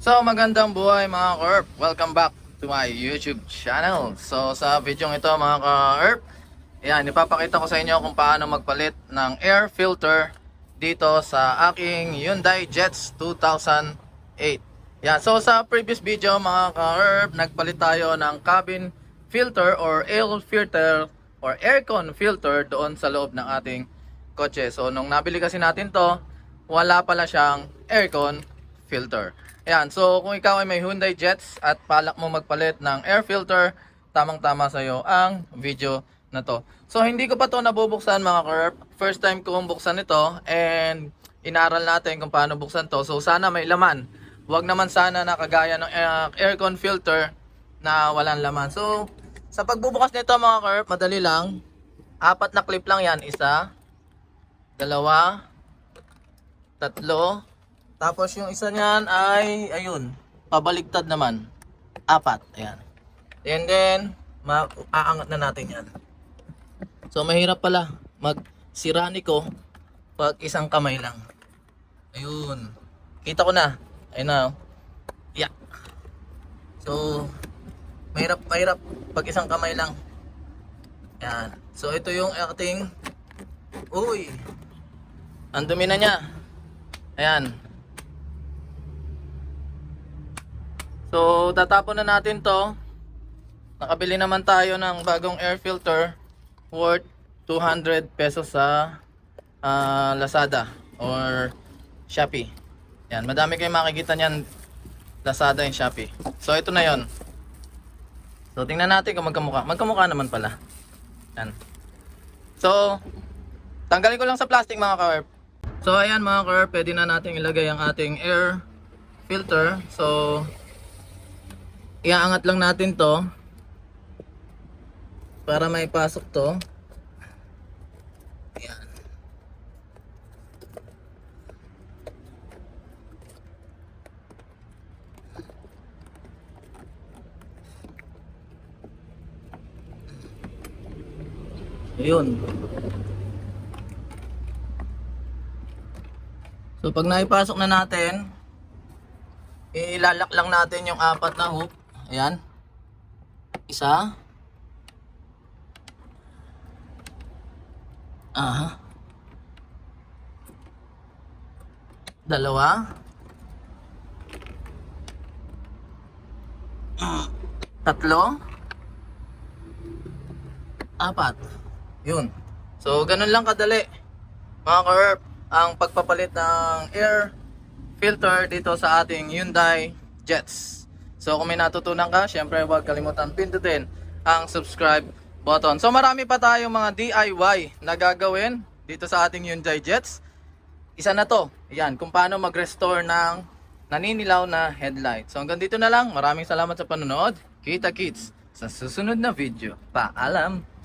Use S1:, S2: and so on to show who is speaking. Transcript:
S1: So magandang buhay mga ka-ERP. Welcome back to my YouTube channel. So sa video ito mga ka-ERP, ayan, ipapakita ko sa inyo kung paano magpalit ng air filter dito sa aking Hyundai Jetz 2008. Yan, so sa previous video mga ka-ERP, nagpalit tayo ng cabin filter or air filter or aircon filter doon sa loob ng ating kotse. So nung nabili kasi natin to, wala pala siyang aircon filter. Ayan, so kung ikaw ay may Hyundai Jetz at balak mo magpalit ng air filter, tamang-tama sa iyo ang video na to. So hindi ko pa to nabubuksan mga ka-ERP. First time kong buksan ito and inaral natin kung paano buksan to. So sana may laman. Huwag naman sana na kagaya ng aircon filter na walang laman. So sa pagbubukas nito mga ka-ERP, madali lang. 4 na clip lang yan. 1, 2, 3. Tapos yung isa niyan ay, ayun, pabaligtad naman. 4, ayan. And then, aangat na natin yan. So, mahirap pala magsirani ko pag isang kamay lang. Ayun. Kita ko na. Ayun na. Yeah. So, mahirap pag isang kamay lang. Ayan. So, ito yung ating, uy, ang dumi na niya. Ayan. So, tatapon na natin to. Nakabili naman tayo ng bagong air filter worth 200 pesos sa Lazada or Shopee. Yan, madami kayong makikita niyan, Lazada and Shopee. So, ito na yon. So, tingnan natin kung magkamukha. Magkamukha naman pala. Yan. So, tanggalin ko lang sa plastic mga ka-ERP. So, ayan mga ka-ERP, pwede na natin ilagay ang ating air filter. So, iaangat lang natin to para may pasok to. Ayan. Ayun. So pag naipasok na natin, ilalak lang natin yung 4 na hook. Ayan. 1. Aha. 2. 3. 4. Yun. So, ganun lang kadali, mga ka-ERP, ang pagpapalit ng air filter dito sa ating Hyundai Jetz. So kung may natutunan ka, syempre huwag kalimutan pindutin ang subscribe button. So marami pa tayong mga DIY na gagawin dito sa ating Hyundai Jetz. Isa na to, yan, kung paano mag-restore ng naninilaw na headlight. So hanggang dito na lang, maraming salamat sa panonood. Kita kits sa susunod na video. Paalam!